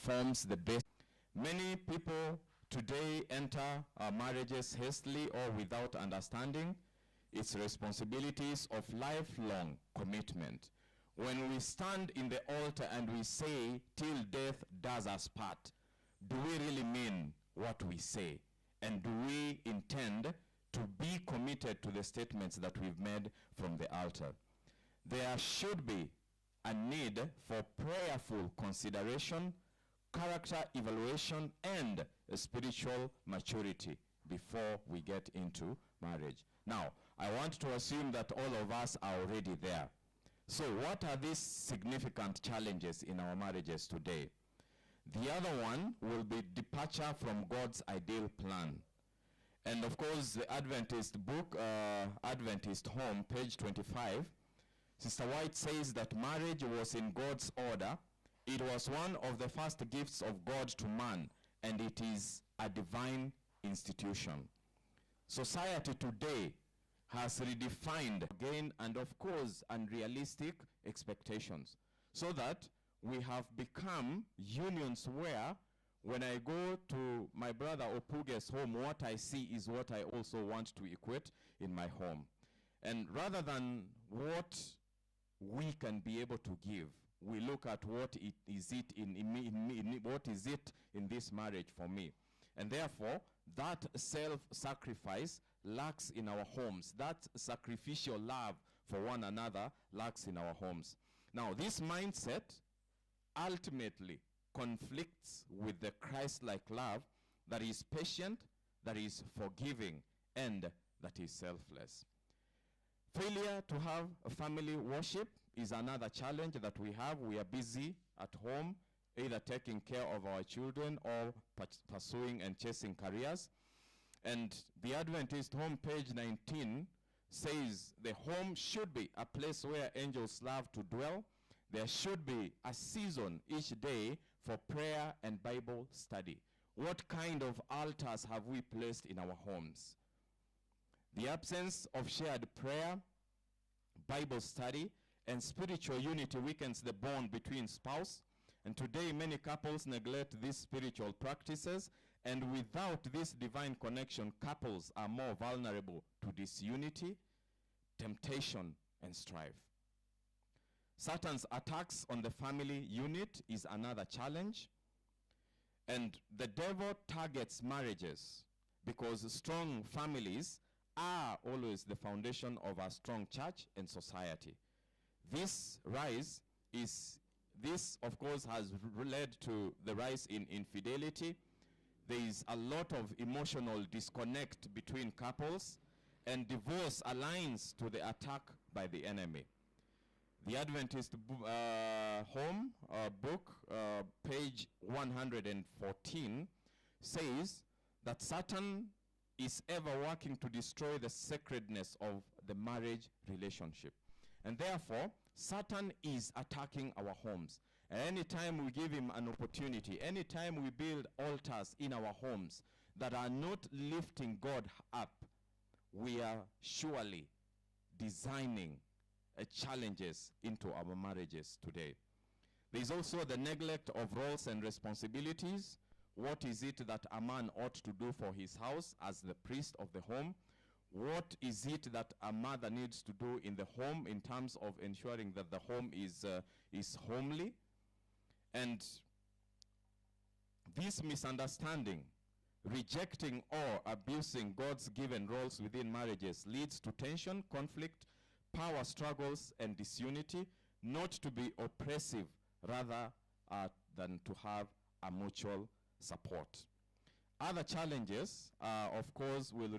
forms the base. Many people today enter marriages hastily or without understanding its responsibilities of lifelong commitment. When we stand in the altar and we say, till death does us part, do we really mean what we say? And do we intend to be committed to the statements that we've made from the altar? There should be a need for prayerful consideration, character evaluation, and spiritual maturity before we get into marriage. Now, I want to assume that all of us are already there. So what are these significant challenges in our marriages today? The other one will be departure from God's ideal plan. And of course, the Adventist book, Adventist Home, page 25, Sister White says that marriage was in God's order. It was one of the first gifts of God to man, and it is a divine institution. Society today has redefined again, and of course, unrealistic expectations, so that we have become unions where when I go to my brother Opuge's home, what I see is what I also want to equate in my home. And rather than what we can be able to give, we look at what is it in this marriage for me. And therefore, that self-sacrifice lacks in our homes. That sacrificial love for one another lacks in our homes. Now, this mindset ultimately conflicts with the Christ-like love that is patient, that is forgiving, and that is selfless. Failure to have a family worship is another challenge that we have. We are busy at home, either taking care of our children or pursuing and chasing careers. And the Adventist Home, page 19, says the home should be a place where angels love to dwell. There should be a season each day for prayer and Bible study. What kind of altars have we placed in our homes? The absence of shared prayer, Bible study, and spiritual unity weakens the bond between spouse. And today many couples neglect these spiritual practices, and without this divine connection, couples are more vulnerable to disunity, temptation, and strife. Satan's attacks on the family unit is another challenge. And the devil targets marriages because strong families are always the foundation of a strong church and society. This of course has led to the rise in infidelity. There is a lot of emotional disconnect between couples, and divorce aligns to the attack by the enemy. The Adventist Home book, page 114, says that Satan is ever working to destroy the sacredness of the marriage relationship. And therefore, Satan is attacking our homes. And anytime we give him an opportunity, anytime we build altars in our homes that are not lifting God up, we are surely designing challenges into our marriages today. There is also the neglect of roles and responsibilities. What is it that a man ought to do for his house as the priest of the home? What is it that a mother needs to do in the home in terms of ensuring that the home is homely? And this misunderstanding, rejecting or abusing God's given roles within marriages leads to tension, conflict, power struggles, and disunity, not to be oppressive rather than to have a mutual support. Other challenges, of course, will